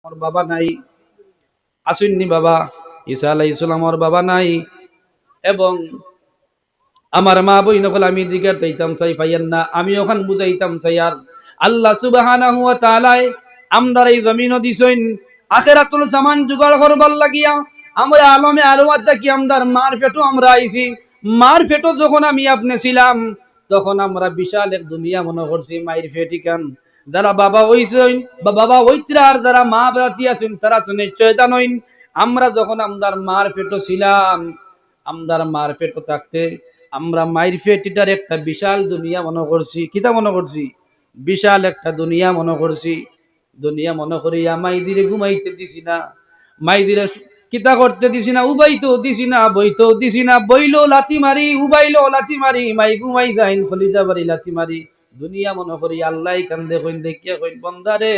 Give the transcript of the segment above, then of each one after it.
আমার বাবা নাই, আসেননি বাবা। ঈসা আলাইহিস সালামের বাবা নাই, এবং আমার মা বই নকল আমি দিকে পাইতাম চাই পাইয়েন না, আমি ওখান বুঝাইতাম চাই। আর আল্লাহ সুবহানাহু ওয়া তাআলা আমরার এই জমিনও দিছেন আখিরাতুল জামান জুগাড় করবার লাগিয়া। আমরা আলমে আরওয়াত দেখি আমরার মার পেটও আমরা আইছি। মার পেটও যখন আমি আপনি ছিলাম, তখন আমরা বিশাল এক দুনিয়া মনে করছি মায়ের পেটি কান। যারা বাবা হইছেন বা বাবা হইতরা, আর যারা মা বাতি আছেন তারা তো নিশ্চয় জানেন। আমরা যখন আমরার মার পেটও ছিলাম, আমরার মার পেটও থাকতে আমরা মায়ের পেটিটার একটা বিশাল দুনিয়া মনে করছি। কিতা মনে করছি? বিশাল একটা দুনিয়া মনে করছি। দুনিয়া মনে করি মাই দিলে ঘুমাইতে দিছি না, মাই দিলে কিতা করতে দিছি না, উবাইতো দিছি না, বইতো দিছি না, বইলো লাথি মারি, উবাইলো লাথি মারি, মাই ঘুমাই যাইন খলিজা বাড়ি লাথি মারি। দুনিয়া মনে করি আল্লাহ কান্দে কইন দেখিয়া কইন, বন্দারে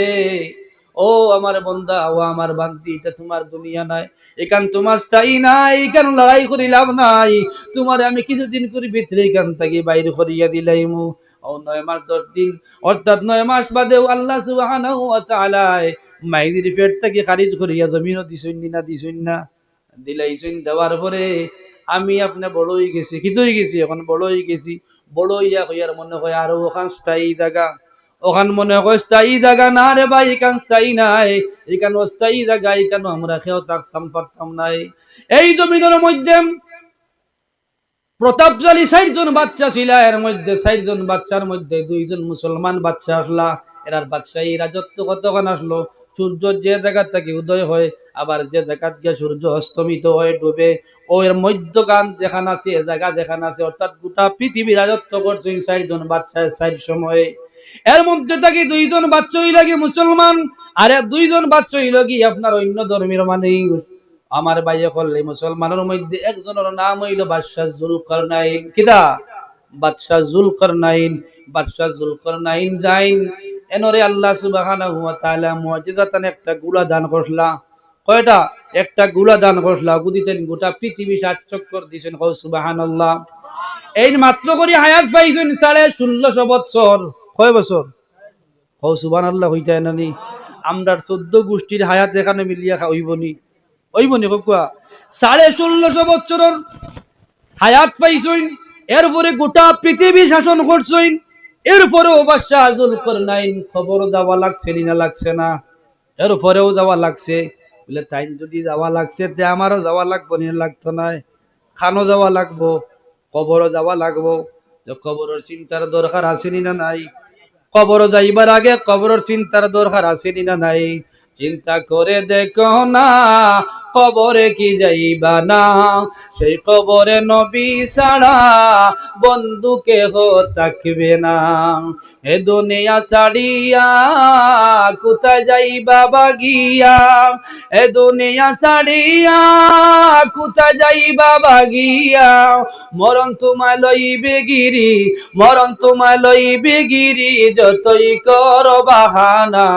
ও আমার বন্দা, ও আমার বান্দি, এটা তোমার দুনিয়া নাই, এখান তোমার স্থায়ী নাই, এখান লড়াই করি লাভ নাই। তোমার আমি কিছুদিন করি ভিতরে এখান থেকে বাইরে করিয়া দিলাইমু। ও 9 মাস 10 দিন, অর্থাৎ 9 মাস বাদেও আল্লাহ সুবহানাহু ওয়া তাআলা মাইদির পেট থেকে খারিজ করিয়া জমিনও দিছুন না, দিছুন না, দিলাইছুন। দেওয়ার পরে আমি আপনি বড় হয়ে গেছি, কি হয়ে গেছি, এখন বড় হয়ে গেছি। বড় হইয়া হইয়ার মনে হয় আরো ওখান স্থায়ী জায়গা, ওখান মনে হয় স্থায়ী জায়গা না রে ভাই, এখান স্থায়ী নাই, এখানে অস্থায়ী জায়গা, এখানে আমরা খেয়েও থাকতাম পারতাম নাই। এই জমিনের মধ্যে প্রতাপশালী 60 জন বাচ্চা ছিল, এর মধ্যে 60 জন বাচ্চার মধ্যে 2 জন মুসলমান বাচ্চা আসলা। এরার বাদশাহী রাজত্ব কতক্ষণ আসলো? সূর্য যে জায়গা থেকে উদয় হয়, আবার যে জায়গা থেকে সূর্য অস্তমিত হয়ে ডুবে, ও এর মধ্যখান যেখানে আছে, এ জায়গা যেখানে আছে, অর্থাৎ গোটা পৃথিবী রাজত্ব করছেন 60 জন বাচ্চা 60 সময়ে। এর মধ্যে থেকে 2 জন বাচ্চা হইল কি মুসলমান, আর 2 জন বাচ্চা হইল কি আপনার অন্য ধর্মের মানুষ। আমার ভাইয়ে করলে মুসলমানের মধ্যে একজনের নাম হইল বাদশাহ জুলকারনাইন। কিদা? বাদশাহ জুলকারনাইন। বাদশাহ জুলকারনাইন যাইন, এনরে আল্লাহ সুবহানাহু ওয়া তাআলা মুজিজাতান একটা গুলা দান করলা। কয়টা? একটা গুলা দান করলা, বুদিতেন গোটা পৃথিবী 7 চক্কর দিছেন। কও সুবহানাল্লাহ। এই মাত্র করে হায়াত পাইছেন 1650 বছর। কয় বছর? কও সুবহানাল্লাহ। হইতায় না নি? আমরার 14 গোষ্ঠীর হায়াত এখানে মিলিয়া হইবনি, ওইবনি কোয়া 1650 বছরের হায়াত পাইছইন। এরপরে গোটা পৃথিবী শাসন করছইন। এরপরেও বাদশাহ জুলকারনাইন খবর দেওয়া লাগছে না লাগছে না? এরপরেও যাওয়া লাগছে। বলে তাই যদি যাওয়া লাগছে তে আমারও যাওয়া লাগবো, না লাগতো না? খানো যাওয়া লাগবো, কবরও যাওয়া লাগবো। যে কবরের চিন্তার দরকার আছে না নাই? কবর যাইবার আগে কবরের চিন্তার দরকার আছে না নাই? চিন্তা করে দেখো না, কবরে কি যাইবা না, সেই কবরে নবী ছাড়া বন্ধু কেহ থাকবে না। এ দুনিয়া ছাড়িয়া কোথায় যাইবা বাগিয়া, এ দুনিয়া ছাড়িয়া কোথায় যাইবা বাগিয়া, মরণ তোমায় লইবে গিরি, মরণ তোমায় লইবে গিরি, যতই করো বাহানা।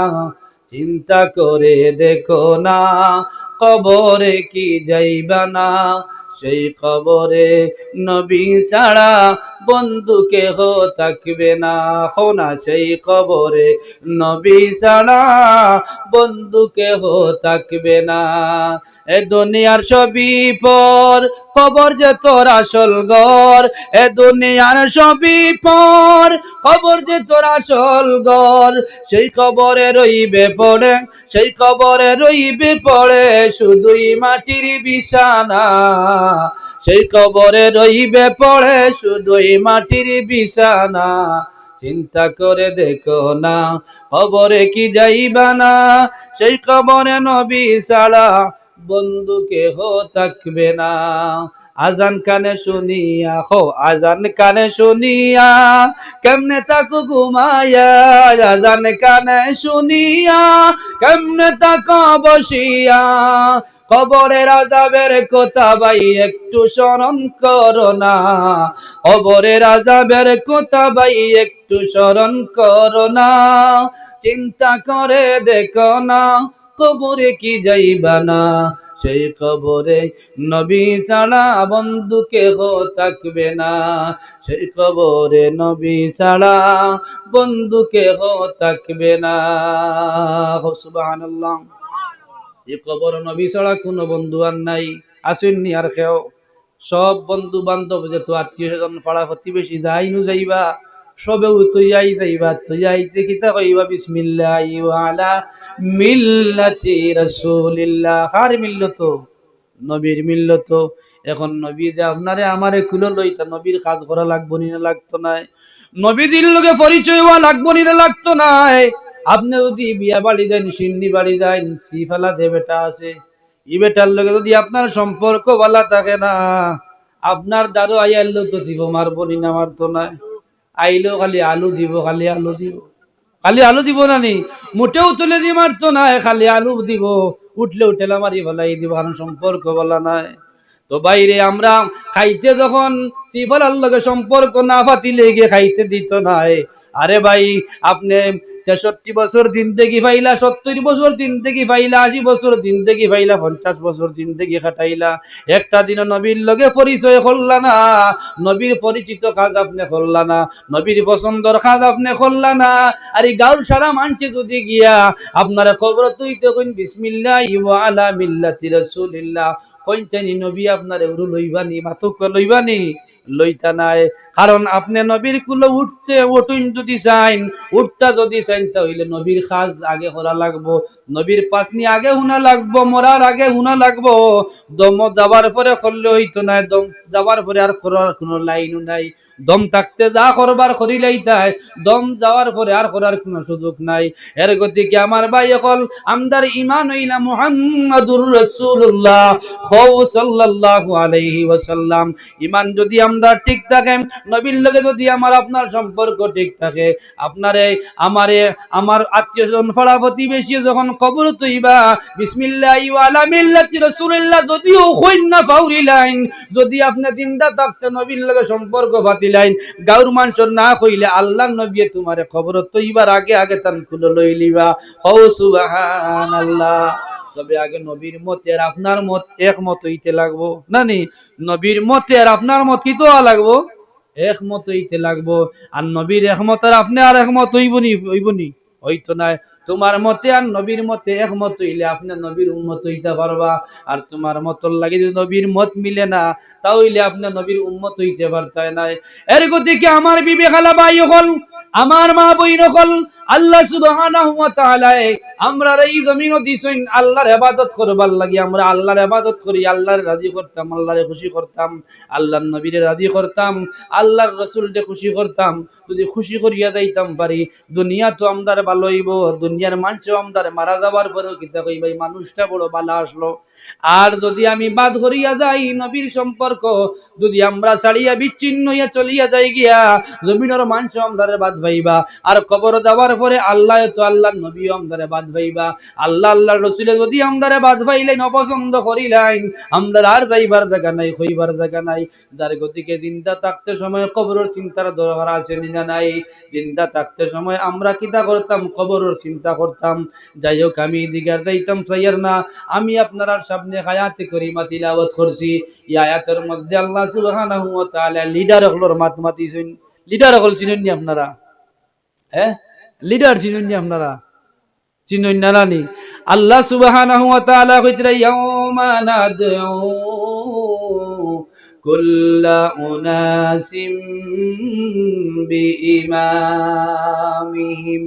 চিন্তা করে দেখো না, কবরে কি যাইবা না, সেই কবরে নবী ছাড়া বন্ধু কেহ থাকবে না। না সেই কবরে নবী ছাড়া বন্ধু কেহ থাকবে না। এ দুনিয়ার সবই পর, কবর যে তোর আসল ঘর। এ দুনিয়ার সবই পর, কবর যে তোর আসল ঘর। সেই কবরে রইবে পড়ে, সেই কবরে রইবে পড়ে শুধুই মাটির বিছানা। সেই কবরে রইবে পড়ে শুধুই মাটির বিছানা। চিন্তা করে দেখো না, কবরে কি যাইবা না, সেই কবরে নবী ছাড়া বন্ধু কেহ থাকবে না। আজান কানে শুনিয়া, হো আজান কানে শুনিয়া কেমনে তাকো ঘুমাইয়া, আজান কানে শুনিয়া কেমনে তাকো বসিয়া। কবরের আযাবের কথা ভাই একটু স্মরণ করো না, কবরের আযাবের কথা ভাই একটু স্মরণ করো না। চিন্তা করে দেখো না, কবরে কি যাইবা না, সেই কবরে নবী ছাড়া বন্ধু কেহ থাকবে না। সেই কবরে নবী ছাড়া বন্ধু কেহ থাকবে না। সুবহানাল্লাহ। এই কবর নবী ছাড়া কোনো বন্ধু আর নাই, আসেননি আর কেউ। সব বন্ধু বান্ধব যেত আত্মীয় স্বজন পাড়া প্রতিবেশী যাই নু যাইবা, সবেও তৈয়াই যাইবা, তৈয়াইতে কিতা কইবা বিসমিল্লাহি ওয়া আলা মিল্লাতি রাসূলিল্লাহ। কার মিল্লত? নবীর মিল্লত। এখন নবী যে আপনারে আমারে কুলো লইতা, নবীর কাজ করা লাগবো নি না লাগতো না? নবীদের লগে পরিচয় হওয়া লাগবো নি না লাগতো না? আপনি যদি বিয়া বাড়ি দেন, সিন্নি বাড়ি দেন, সিফালা দে বেটা আছে, ই বেটার লগে যদি আপনার সম্পর্ক ভালো থাকে না, আপনার দাদু আইয়াইলো তো জীব মারবো নি না মারতো না? আইলেও খালি আলু দিব, খালি আলু দিব, খালি আলু দিব না নি? মোটেও তুলে দিয়ে মারতো না, খালি আলু দিব, উঠলে উঠেলা মারি বলাই দিব, কারণ সম্পর্ক বলা নাই। তো বাইরে আমরা খাইতে যখন সিফালার লগে সম্পর্ক না ফাতিলে গিয়ে খাইতে দিত না। আরে ভাই, আপনি 63 বছর জিন্দেগি পাইলা, 70 বছর জিন্দেগি পাইলা, 80 বছর জিন্দেগি পাইলা, 50 বছর জিন্দেগি খাটাইলা, একটা দিন নবীর লগে পরিচয় করলা না, নবীর পরিচিত কাজ আপনি করলা না, নবীর পছন্দর কাজ আপনি করলা না। আর এই গাঁর সারা মানছে যদি গিয়া আপনারা কবর তুইতে কইন বিসমিল্লাহি ওয়া আলা মিল্লাতি রাসূলিল্লাহ, কইতেনি নবী আপনার এগুলো লইবানি, মাতুক লইবানি? লইতা নাই। কারণ আপনি নবীর কুলো উঠতে উঠুন যদি চাইন, উঠতা যদি চাইন, তাহলে নবীর কাজ আগে করা লাগবো, নবীর পাসনি আগে হুনা লাগবো, মরার আগে হুনা লাগবো। দম যাবার পরে করলে হইতো না, দম যাবার পরে আর করার কোনো লাইনও নাই। দম থাকতে যা করবার করিলেই তাই, দম যাওয়ার পরে আর করার কোনো সুযোগ নাই। এর গতিকে আমার ভাই সকল, আমদার ইমান হইলা মুহাম্মাদুর রাসূলুল্লাহ সাল্লাল্লাহু আলাইহি ওয়াসাল্লাম। ইমান যদি আমরা ঠিক থাকে, নবীর লগে যদি আমার আপনার সম্পর্ক ঠিক থাকে, আপনারে আমারে আমার আত্মীয় স্বজন পাড়া প্রতিবেশী যখন কবর তুইবা বিসমিল্লাহি ওয়া আলা মিল্লাতি রাসূলিল্লাহ যদিও কইন না পাউরিলাইন, যদি আপনি জিন্দা থাকতে নবীর লগে সম্পর্ক বাতিলাইন, গাউর মানুষ না কইলে আল্লাহর নবী তোমারে কবর তুইবার আগে আগে তান খুলে লইলিবা। হও সুবহানাল্লাহ। তবে আগে নবীর মতে আর আপনার মত একমত হইতে লাগবো, না নি? নবীর মতে আর আপনার মত কি তো লাগবো? একমত হইতে লাগবো। আর নবীর একমত আর আপনি আর একমত হইবনি, হইবনি? হইতো না। তোমার মতে আর নবীর মতে একমত হইলে আপনি নবীর উম্মত হইতে পারবা, আর তোমার মতর লাগে যদি নবীর মত মিলে না, তাহলে আপনি নবীর উম্মত হইতে পারতাই না। এর গতিকে আমার বিবেক আলা ভাই হল, আমার মা বই হল, আল্লাহ সুবহানাহু ওয়া তাআলা আমরা এই জমিনও দিছেন আল্লাহর ইবাদত করবার লাগি। আমরা আল্লাহর ইবাদত করি, আল্লাহর রাজি করতাম, আল্লাহরে খুশি করতাম, আল্লাহর নবীরে রাজি করতাম, আল্লাহর রাসূলকে খুশি করতাম। যদি খুশি করিয়া যাইতাম পারি, দুনিয়া তো আমদার ভালো হইব, দুনিয়ার মানুষ আমদার মারা যাবার পরেও কিতা কই ভাই মানুষটা বড় ভালো আসলো। আর যদি আমি বাদ করিয়া যাই নবীর সম্পর্ক, যদি আমরা ছাড়িয়া বিচ্ছিন্ন হইয়া চলিয়া যাই গিয়া, জমিনের মানুষ আমদারে বাদ ভাইবা, আর কবর যাওয়ার পরে আল্লাহ তো আল্লাহর নবী আমদারে বাদ ভাইবা। আল্লাহ আল্লাহর রাসূলে যদি আমদারে বাদ ভাইলেন, অপছন্দ করিলেন, আমরা আর যাইবার জায়গা নাই, হইবার জায়গা নাই। যার গতিকে জিন্দা থাকতে সময় কবরের চিন্তার দরকার আছে না নাই? জিন্দা থাকতে সময় আমরা কিতা করতাম? কবরের চিন্তা করতাম। যাই হোক, আমি দিগার যাইতাম সাইয়ার না, আমি আপনার সামনে আয়াতে করিমা তিলাওয়াত করছি। এই আয়াতের মধ্যে আল্লাহ সুবহানাহু ওয়া তাআলা লিডার হলোর মাত মাতিছেন। লিডার হল চিনেন নি আপনারা? হ্যাঁ, লিডার চিনেন নি আপনারা? চিনেন না নানি? আল্লাহ সুবহানাহু ওয়া তাআলা কইতরা ইয়াউমা নাদউ কুল্লা উনাসিম বিইমামিহিম।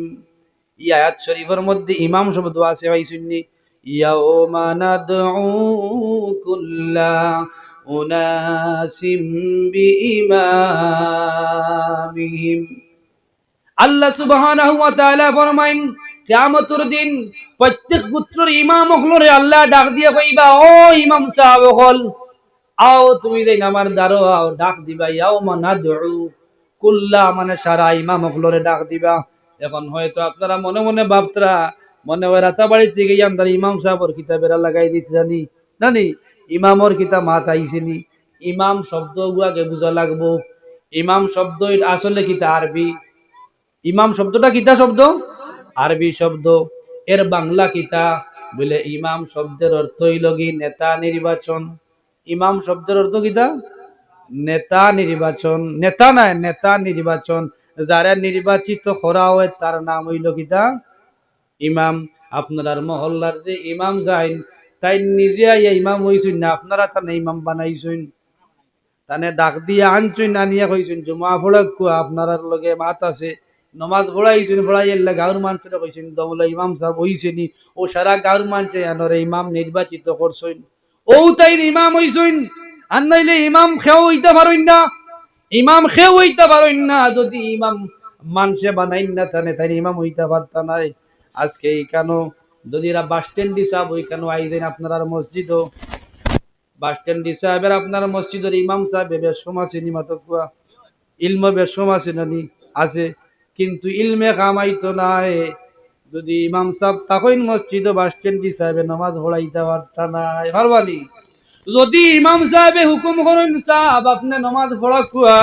এই আয়াত শরীফের মধ্যে ইমাম শব্দ আছে ভাই শুননি? ইয়াউমা নাদউ কুল্লা উনাসিম বিইমামিহিম। আল্লাহ সুবহানাহু ওয়া তাআলা ফরমাইন, কিয়ামতের দিন প্রত্যেক গোত্রের ইমাম হলরে আল্লাহ ডাক দিয়ে কইবা, ও ইমাম সাহেব হল, আও তুমি দেন আমার দ্বারো আও, ডাক দিবা। ইয়াউমা নাদউ কুল্লা মানে সারা ইমাম হলরে ডাক দিবা। এখন হয়তো আপনারা মনে মনে ভাবতরা, মনে হয় রাতা বাড়ি থেকে আমরা ইমাম সাহেবর কিতাবেরা লাগাই দিতে জানি জানি, ইমামর কিতাব মাত আইসিনি। ইমাম শব্দ আগে বুঝা লাগবো। ইমাম শব্দ আসলে কিতা আরবি। ইমাম শব্দটা কিতা শব্দ? আরবি শব্দ। এর বাংলা কিতা? বলে ইমাম শব্দের অর্থ হইল কি নেতা নির্বাচন। ইমাম শব্দের অর্থ কিতা? নেতা নির্বাচন। নেতা নাই, নেতা নির্বাচন। যারা নির্বাচিত করা হয় তার নাম হইল কিতা? ইমাম আপনার মহল্লার যে ইমাম যাইন তাই নিজে আইয়া ইমাম হইছেন না আপনারা তানে ইমাম বানাইছেন তানে ডাক দিয়ে আনছেন আনিয়া কইছেন জমা পড়া আপনার লগে মাত আছে নমাজ পড়াইছেন পড়াই এলে গাঁর মানুষরা কইছেন দমলা ইমাম সাহেব হইছেনি ও সারা গাঁর মানুষে আনরে ইমাম নির্বাচিত করছেন ও তাই ইমাম হইছেন আর নাইলে ইমাম খেও হইতে পারেন না ইমাম খেও হইতে পারেন না যদি ইমাম মানুষে বানাইন না তানে তাই ইমাম হইতে পারতা নাই আজকে এই কেন যদি এরা বাস স্ট্যান্ড হিসাব ওই কেন আইছেন আপনার মসজিদও বাস স্ট্যান্ড সাহেবের আপনার মসজিদের ইমাম সাহেব বেশম আছে নি মাতকুয়া ইলম বেশম আছে নানি আছে কিন্তু ইলমে কামাইতো নাই যদি ইমাম সাহেব তখন মসজিদ বাস স্ট্যান্ড সাহেবে নামাজ পড়াইতে পারতা নাই পারবানি যদি ইমাম সাহেবে হুকুম করেন সাহেব আপনি নামাজ পড়া কুয়া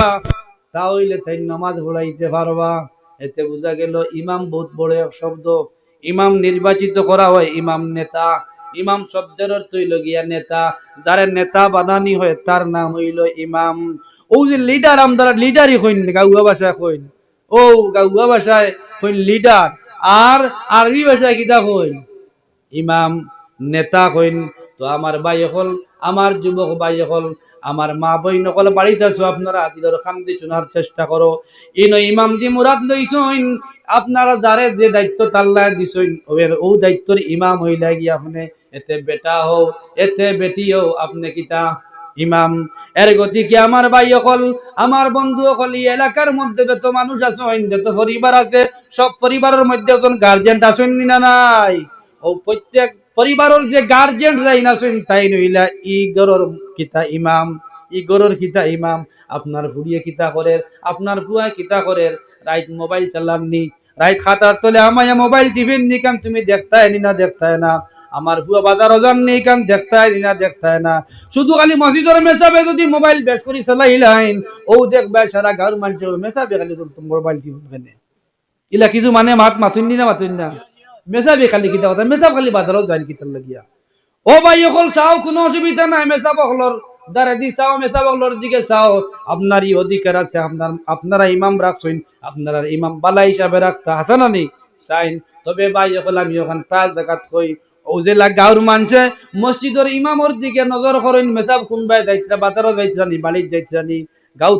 তাহলে তাই নামাজ পড়াইতে পারবা এতে বোঝা গেল ইমাম বহুত বড় এক শব্দ ইমাম নির্বাচিত করা হয় ইমাম নেতা ইমাম শব্দের অর্থ হইল গিয়া নেতা যারা নেতা বানানি হয় তার নাম হইল ইমাম ও যে লিডার আমরা লিডারই কইন গাউয়া ভাষায় কইন ও গাউয়া ভাষায় কইন লিডার আর আরবি ভাষায় কিতা কইন ইমাম নেতা কইন তো আমার ভাই হল আমার যুবক ভাই হল আমার মা বই নকল বাড়িতে আছো আপনারা আদিদর খামদি শোনার চেষ্টা করো ইনো ইমাম দি মুরাদ লইছইন আপনারা যারে যে দায়িত্ব তাল্লাহ দিছইন ওর ও দায়িত্বর ইমাম হইলা গিয়া আপনি এতে বেটা হও এতে বেটি হও আপনি কিতা ইমাম এর গতি কি আমার ভাই হল আমার বন্ধু হল এই এলাকার মধ্যে যত মানুষ আছে যত পরিবার আছে সব পরিবারের মধ্যে একজন গার্জিয়ান আছেন না নাই ও প্রত্যেক পরিবারের যে গার্জিয়ান যাই না শুন তাই নইলা ই গরর কিতা ইমাম ই গরর কিতা ইমাম আপনার ফুড়িয়ে কিতা করে আপনার ফুয়া কিতা করে রাইট মোবাইল চালাননি রাইট খাতার তলে আমায় মোবাইল টিফিন নি কাম তুমি দেখতাই নি না দেখতাই না আমার ফুয়া বাজার ওজন নেই কাম দেখতাই নি না দেখতাই না শুধু খালি মসজিদের মেসাবে যদি মোবাইল বেশ করি চালাইলাইন ও দেখবে সারা গাঁর মানুষের মেসাবে খালি মোবাইল টিফিন ইলা কিছু মানে মাতুন না মাতুন না মেসাবি খালি কিতা কথা মেসাব খালি বাজারও যায় কিতার লাগিয়া ও ভাই অকল চাও কোনো অসুবিধা নাই মেসাব অকলর দ্বারা দি চাও মেসাব অকলর দিকে চাও আপনারই অধিকার আছে আপনারা ইমাম রাখছেন আপনারা ইমাম বালা হিসাবে রাখতে হাসা না নি চাইন তবে ভাই অকল আমি ওখান প্রায় জায়গাত কই ও যে গাঁর মানুষে মসজিদের ইমামর দিকে নজর করেন মেসাব কোনবাই যাইতরা বাজারও যাইতরানি বাড়ির যাইতরানি গাঁও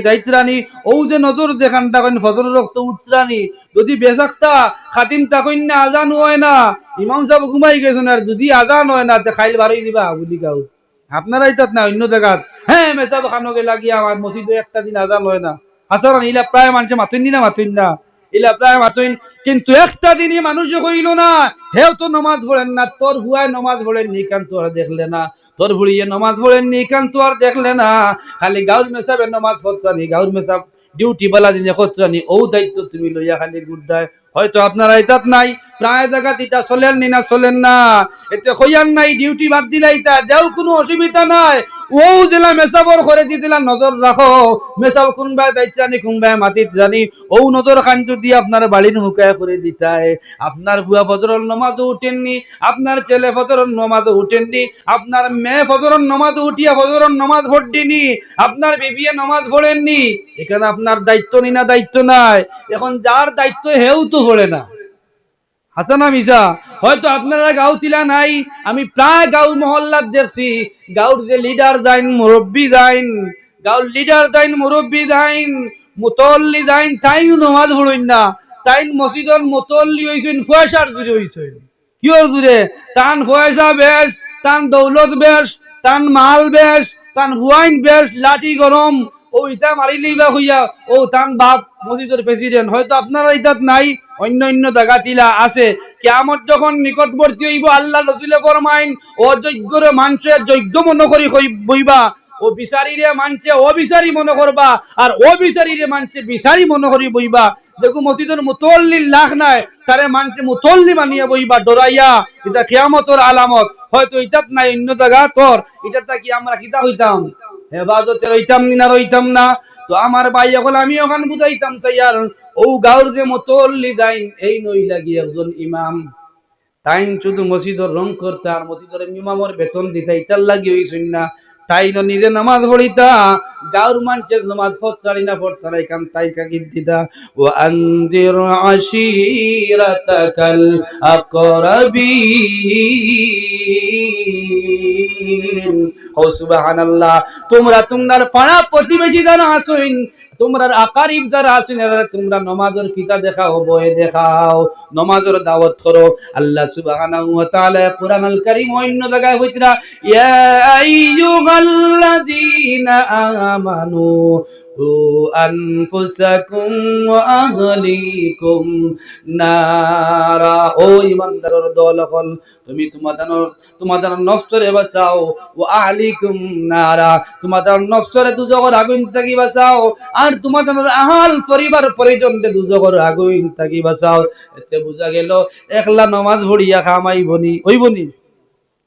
যাইতরানি ও যে নজর যেখান তখন ফজর রক্ত উঠরানি যদি বেজাক্তা খাতিন তাকইন না আজান হয় না ইমাম সাহেব ঘুমাই গেছেন আর যদি আজান হয় না তে খাইল বাড়াই দিবা বলি গাও আপনারাই তো না অন্য জায়গাত হ্যাঁ মেসাব খানোকে লাগিয়ে আমার মসজিদে একটা দিন আজান হয় না আসার ইলা প্রায় মানুষে মাতুন না ইলা প্রায় মাতুন কিন্তু একটা দিনই মানুষ কইল না হেও তো নমাজ পড়েন না তোর হুয়ায় নমাজ পড়েন নি কান তো আর দেখলে না তোর ভুড়িয়ে নমাজ পড়েন নি কান তো আর দেখলে না খালি গাউর মেসাবের নমাজ পড়তানি গাউর মেসাব ডিউটি বেলা দিনে করতানি ও দায়িত্ব তুমি লইয়া খালি গুড্ডায় হয়তো আপনারা এটাত নাই প্রায় জায়গাত এটা চলেন নি না চলেন না এতে হইয়ান নাই ডিউটি বাদ দিলা এটা দেও কোনো অসুবিধা নাই ও জেলা মেসাবর করে দি দিলা নজর রাখো মেসাব কোনবাই দায়িত্ব জানি কোনবাই মাটিত জানি ও নজর কান্ত দিয়ে আপনার বাড়ির মুখায় করে দিতায় আপনার বুয়া ফজরের নামাজও উঠেননি আপনার ছেলে ফজরের নামাজও উঠেননি আপনার মেয়ে ফজরের নামাজ উঠিয়া ফজরের নামাজ পড়েনি আপনার বিবিয়ে নামাজ পড়েননি এখানে আপনার দায়িত্ব নি না দায়িত্ব নাই এখন যার দায়িত্ব হেউ তো পড়ে না হাসানা মিশা হয়তো আপনারা গাঁও তিলা নাই আমি প্রায় গাঁও মহল্লার দেখছি গাঁওর যে লিডার যাইন মুরব্বী যাইন গাঁওর লিডার যাইন মুরব্বী যাইন মুতল্লি যাইন তাইও নামাজ পড়েন না তাইন মসজিদর মুতল্লি হইছেন পয়সার জুড়ে হইছেন কিয়র জুড়ে তান পয়সা বেশ তান দৌলত বেশ তান মাল বেশ তান হুয়াইন বেশ লাঠি গরম ও ইটা মারিলেই বা হইয়া ও তান বাপ মসজিদের প্রেসিডেন্ট হয়তো আপনারা ইতাত নাই অন্য অন্য জায়গা তিলা আছে কিয়ামত যখন নিকটবর্তী হইব আল্লাহ রসুলে ফরমাইন অযোগ্যরে মানুষে যোগ্য মনে করি বইবা ও বিচারীরে মানছে অবিচারী মনে করবা আর অবিচারীরে মানছে বিচারী মনে করি বইবা দেখো মসজিদের মুতল্লি লাখ নাই তারে মানছে মুতল্লি মানিয়া বইবা ডরাইয়া এটা কিয়ামতের আলামত হয়তো ইতাত নাই অন্য জায়গা তোর এটা কি আমরা কিতা হইতাম হেফাজতে রইতাম না রইতাম না তো আমার ভাই এখন আমি ওখান বুঝাইতাম চাইয়ার ও গাঁর যে মুতল্লি যাইন এই নই লাগি একজন ইমাম তাইন শুধু মসজিদের রং করতে আর মসজিদের ইমামর বেতন দিতে ইতার লাগি হইছেন না তাই নিজে নামাজ পড়িতা গাঁর মানুষের নামাজ পড়তারি না পড়তারা এখান তাই কাকির দিতা ও আনজির আশিরাতাকাল আকরাবিন ও সুবহানাল্লাহ তোমরা তোমার পাড়া প্রতিবেশী যারা আছেন তোমরা আকারিব যারা আছেন তোমরা নামাজের কিতা দেখাও বয়ে দেখাও নামাজের দাওয়াত করো আল্লাহ সুবহানাহু ওয়া তাআলা কুরআনুল কারীম অন্য জায়গায় হইতরা ইয়া আইয়ুহাল্লাযীনা আমানু আনফুসাকুম ওয়া আহলিকুম নারা ও ঈমানদারের দল হল তুমি তোমাদের নফসরে বাঁচাও ও আহলিকুম নারা তোমাদের নফসরে দুজকের আগুন থেকে বাঁচাও আর তোমাদের আহাল পরিবার পরিজনকে দুজকের আগুন থেকে বাঁচাও এতে বোঝা গেল একলা নামাজ পড়িয়া খামাইবনি ওইবনি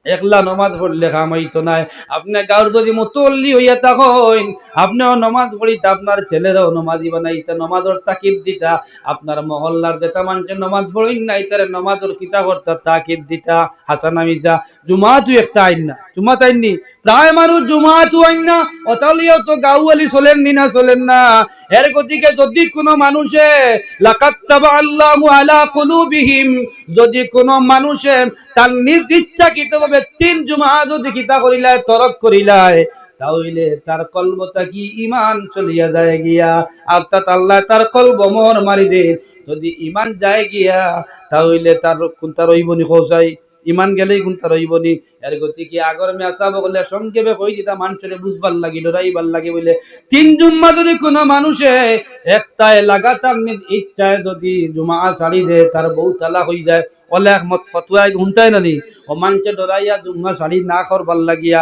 একলা নমাজ পড়লে খামাইতো নাই আপনি গাঁর যদি মুতল্লি হইয়া থাকেন আপনিও নমাজ পড়িতে আপনার ছেলেরাও নমাজি বানাইতে নমাজের তাকিদ দিতা আপনার মহল্লার যেটা মানুষের নমাজ পড়েন নাই তার নমাজের কিতা করতা তাকিদ দিতা হাসান আমিজা জুমাতু একটা আইন না জুমাত আইননি প্রায় মানুষ জুমাতু আইন না অতালিও তো গাঁওয়ালি চলেননি না চলেন না এর গতিকে যদি কোনো মানুষে লাকাত তাবাল্লাহু আলা কুলুবিহিম যদি কোনো মানুষে তার নিজ ইচ্ছাকৃতভাবে 3 জুমা যদি কিতা করিলায় তরক করিলায় তাহলে তার কলবটা কি ঈমান চলিয়া যায় গিয়া অর্থাৎ আল্লাহ তার কলব মোর মারি দে যদি ঈমান যায় গিয়া তাহলে তার কোনটা রইবনি খোঁজাই ইমান গেলেই কোনটা রইবনি এর গতি কি আগর মে আসাব বলে সংক্ষেপে কই দিতা মানুষের বুঝবার লাগি লড়াইবার লাগে বলে 3 জুম্মা যদি কোনো মানুষে একটায় লাগাতার নিজ ইচ্ছায় যদি জুমা ছাড়ি দে তার বউ তালাক হই যায় অলেখ মত ফতোয়া গুনতায় নানি ও মানুষে ডরাইয়া জুম্মা ছাড়ি না করবার লাগিয়া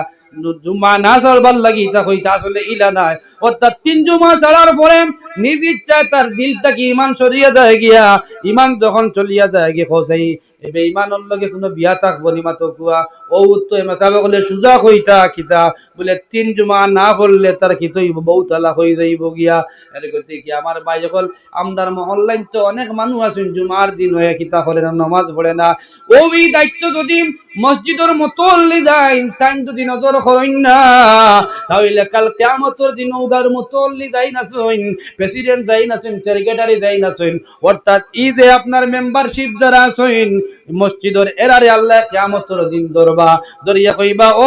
জুম্মা না ছাড়বার লাগি তা কইতা আসলে ইলা নাই অর্থাৎ 3 জুমা ছাড়ার পরে নিজ ইচ্ছায় তার দিলটা কি ঈমান সরিয়া যায় গিয়া ঈমান যখন চলিয়া যায় গিয়ে খোঁজাই এবে ঈমানের লগে কোনো বিয়া থাকবো নি মাতো কুয়া ও তো মেসাবে বলে সুজা কইতা কিতা বলে 3 জুমা না পড়লে তার কি তৈব বউ তালাক হই যাইব গিয়া এর গতি কি আমার ভাই যখন আমদার মহল্লায় তো অনেক মানুষ আছেন জুমার দিন হয়ে কিতা করে না নামাজ পড়ে না ওই দায়িত্ব যদি মসজিদের মুতল্লি যায় তাই যদি নজর করেন না তাহলে কাল কিয়ামতের দিন ওগার মুতল্লি যাই না শুন প্রেসিডেন্ট যাই না শুন সেক্রেটারি যাই না শুন অর্থাৎ এই যে আপনার মেম্বারশিপ যারা আছেন মসজিদের এরারে আল্লাহ কিয়ামতের দিন ধরবা ধরিয়া কইবা ও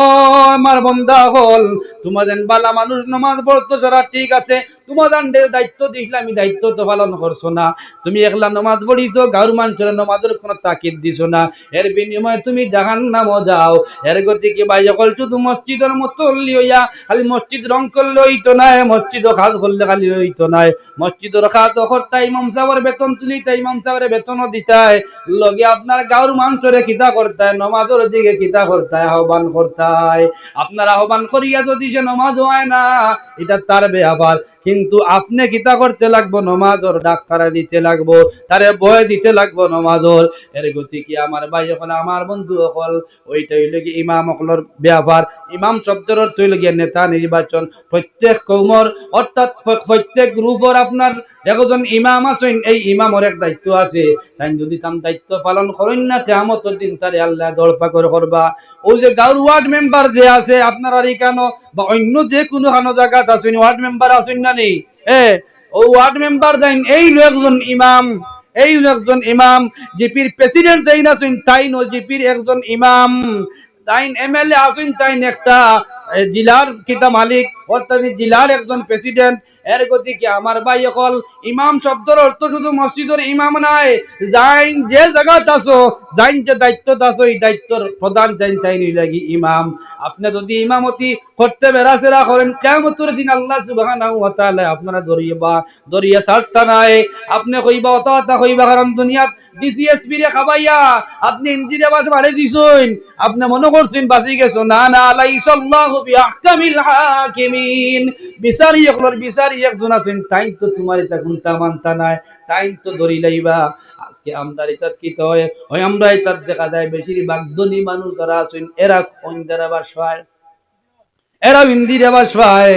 আমার বান্দা হল তোমাদের বালা মানুষ নামাজ পড়তো যারা ঠিক আছে তোমাদের দায়িত্ব দিছিলাম আমি দায়িত্ব তো পালন করছো না তুমি একলা নামাজ পড়িছো গাঁর মানুষের নামাজের কোনো তাকিদ দিছো না এর বিনিময়ে তুমি জাহান্নামে যাও এর গতি কি ভাই সকল শুধু মসজিদের মুতল্লি হইয়া খালি মসজিদ রং করলে হইতো না মসজিদ কাজ করলে খালি হইতো না মসজিদের কাজ করতে ইমাম সাহেবের বেতন তুলিতে ইমাম সাহেবের বেতনও দিতায় লগে আপনার গাঁর মানুষের কিতা করতায় নামাজের দিকে কিতা করতায় আহ্বান করতায় আপনার আহ্বান করিয়া যদি সে নামাজ হয় না এটা তার ব্যাপার কিন্তু আপনি কিতা করতে লাগবো নামাজের ডাক্তারে দিতে লাগবো তারে বয় দিতে লাগবো নামাজের এর গতি কি আমার ভাই হল আমার বন্ধু হল ওইটা হইল কি ইমাম হকলের ব্যাপার ইমাম শব্দের অর্থ হইল গিয়ে নেতা নির্বাচন প্রত্যেক কৌমর অর্থাৎ প্রত্যেক গ্রুপের আপনার একজন ইমাম আছেন এই ইমামের এক দায়িত্ব আছে তাই যদি তার দায়িত্ব পালন করেন না কিয়ামতের দিন তারে আল্লাহ দড়পাকড় করবা ওই যে গাঁর ওয়ার্ড মেম্বার যে আছে আপনার আর এখানো বা অন্য যে কোনো খানো জায়গাত আছেন ওয়ার্ড মেম্বার আছেন না নেই ও ওয়ার্ড মেম্বার দেন এই একজন ইমাম এই একজন ইমাম জিপির প্রেসিডেন্ট দেই না তাই নো জিপির একজন ইমাম তাইন এমএলএ আছেন তাইন একটা জেলার কিতা মালিক অর্থাৎ জেলার একজন প্রেসিডেন্ট এর গতি কি আমার ভাই হল ইমাম শব্দের অর্থ শুধু মসজিদের ইমাম নাই যাইন যে জায়গাত আছো যাইন যে দায়িত্ব আছো এই দায়িত্বর প্রধান যাইন তাই লাগি ইমাম আপনি যদি ইমামতি করতে বেরাসেরা করেন কিয়ামতের দিন আল্লাহ সুবহানাহু ওয়া তাআলা আপনারা দরিয়া ছাড়তা নাই আপনি কইবা অতা কইবা কারণ দুনিয়াত ডিসিএসপি রে খাবাইয়া আপনি ইন্দিরে বাস মারে দিছেন আপনি মনে করছেন বাঁচি গেছো না না আলাইসাল্লাহু বিআহকামিল হাকিমিন বিচারি একলর বিচারি একজন আছেন তাই তো তোমার এটা কোনটা মানতা নাই তাই তো ধরি লাইবা আজকে আমরা এটাত কি হয় ওই আমরা এটাত দেখা যায় বেশিরভাগ ধনী মানুষ যারা আছেন এরা কোন দ্বারা বাস পায় এরা ইন্দিরে বাস পায়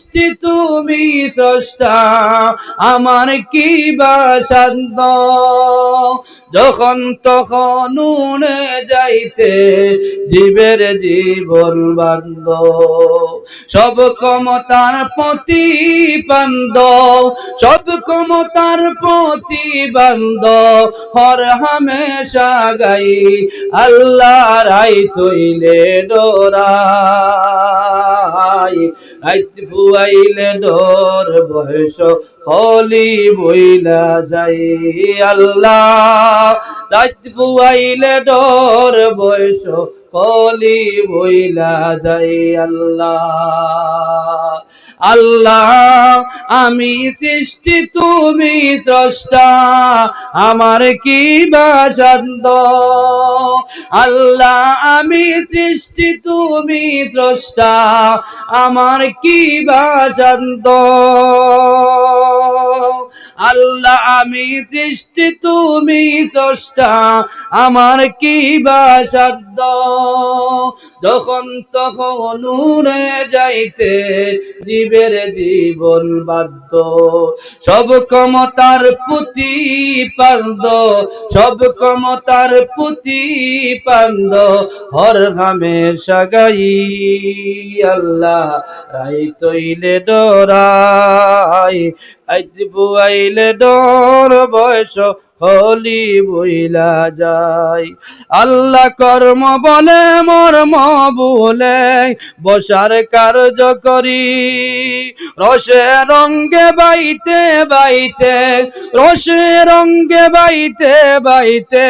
সৃষ্টি তুমি স্রষ্টা, আমার কি বা সাধ্য, যখন তখন উড়ে যাইতে জীবের জীবন বান্ধ, সব ক্ষমতার প্রতিবন্ধ, সব ক্ষমতার প্রতিবন্ধ, হর হামেশা গাই আল্লাহ রাই তৈলে ডোরাই, রাইত ফুয়াইলে ডোর বয়স খলি বইলা যাই আল্লাহ, রাইত ফুয়াইলে ডোর বয়স খলি বইলা যাই আল্লাহ। আল্লাহ আমি সৃষ্টি তুমি স্রষ্টা, আমার কি বা সাধ্য, আল্লাহ আমি সৃষ্টি তুমি স্রষ্টা, আমার কি বা সাধ্য, আল্লাহ আমি সৃষ্টি তুমি স্রষ্টা, আমার কি বা সাধ্য, যখন তখন উড়ে যাইতে জীবের জীবন বাধ্য, সব ক্ষমতার প্রতিপাদ্য, সব ক্ষমতার প্রতিপাদ্য, হর হামেশা গাই আল্লাহ রাই তৈলে ডরাই, আজ বুয়াইলে ডর বয়স হলি বইলা যায়। আল্লাহ কর্ম বলে মর্ম বলে বসার কার্য করি, রসে রঙ্গে বাইতে বাইতে, রসে রঙ্গে বাইতে বাইতে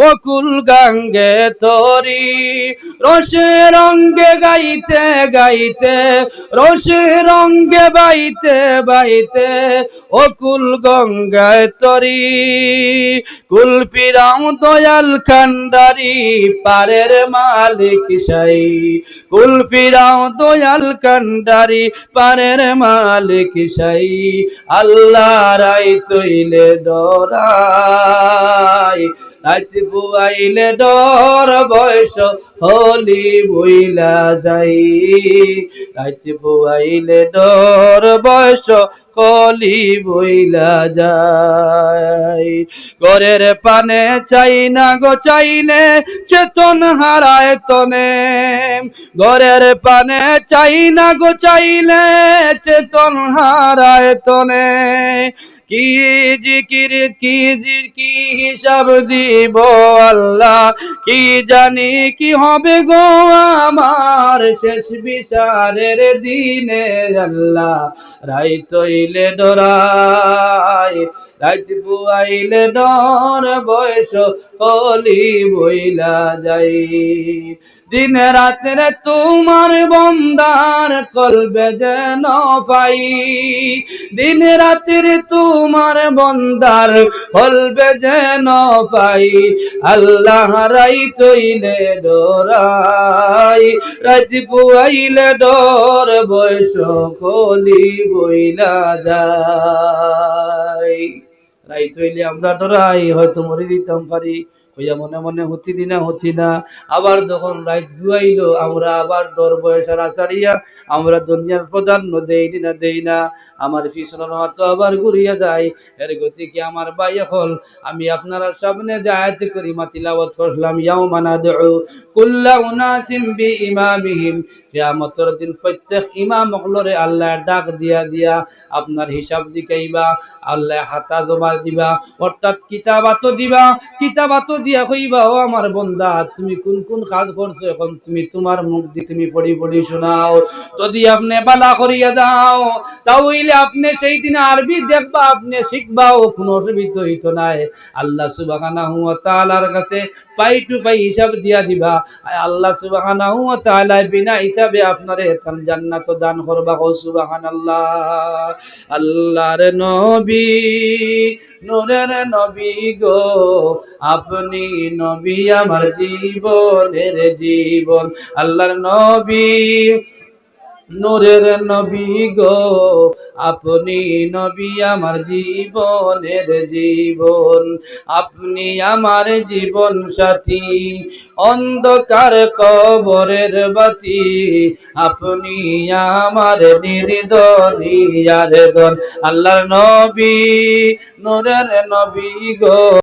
অকুল গাঙ্গে তরি, রসে রঙ্গে গাইতে গাইতে, রসে রঙ্গে বাইতে বাইতে অকুল গঙ্গায় তরি, কুল পিরাও দয়াল কান্ডারি পারের মালিক সাই, কুল পিরাও দয়াল কান্ডারি পারের মালিক সাই, আল্লাহ রাই তৈলে ডরাই, রাত বুয়াইলে ডর বয়স হলি বইলা যাই, রাত বুয়াইলে ডর বয়স হলি বইলা যায়। ঘরের পানে চাই না গো চাইলে চেতন হারায় তনে, ঘরের পানে চাই না গো চাইলে চেতন হারায় তনে, কি জিকির কি কি হিসাব দিব আল্লাহ, কি জানি কি হবে গো আমার শেষ বিচারের দিনে আল্লাহ রাই তৈলে ডরাই, রাত বুয়াইলে ডর বয়স কলি বইলা যাই, দিন রাত্রে তোমার বন্দার কলবে যেন পাই, দিন রাত্রে তোমার বন্দার কলবে যেন পাই, আল্লাহ রাই তৈলে ডরাই, রাত বুয়াইলে ডর বয়স কলি বইলা যায়। রাইত হইলে আমরা ডরাই, হয়তো মরে দিতাম পারি হইয়া মনে মনে হতি না, আবার যখন রাইত ভুয়াইলো আমরা আবার ডর বয়সের আচারিয়া আমরা দুনিয়ার প্রাধান্য দেই না, আমার পিছনের মতো আবার ঘুরিয়া যায়। এর গতি কি আমার ভাই হল, আমি আপনারা সামনে যে আয়াত করিমা তিলাওয়াত করলাম, ইয়াউমা নাদউ কুল্লা উনাসিম বিইমামিহিম, কিয়ামতের দিন প্রত্যেক ইমাম হলরে আল্লাহ ডাক দিয়া আপনার হিসাব জিকাইবা, আল্লাহ হাতা জমা দিবা, অর্থাৎ কিতাবাতো দিবা, কিতাবাতো দিয়া কইবা ও আমার বান্দা তুমি কোন কোন কাজ করছো, এখন তুমি তোমার মুখ দিয়ে তুমি পড়ি শোনাও, যদি আপনি বালা করিয়া যাও তাহলে আপনি সেই দিন আরবি দেখবা, আপনি শিখবাও, কোনো অসুবিধা হইতো নাই। আল্লাহ সুবহানাহু ওয়া তাআলার কাছে পাই টু পাই হিসাব দিয়া দিবা, আল্লাহ সুবহানাহু ওয়া তাআলা বিনা হিসাবে আপনারে জান্নাত দান করবা। সুবহানাল্লাহ। আল্লাহর নবী নূরের নবী গো, আপনি নবী আমার জীবনের জীবন, আল্লাহর নবী নূরের নবী গো, আপনি নবী আমার জীবনের জীবন, আপনি আমার জীবন সাথী, অন্ধকার কবরের বাতি, আপনি আমার নির্দনিয়ার দন। আল্লাহর নবী, নূরের নবী গো।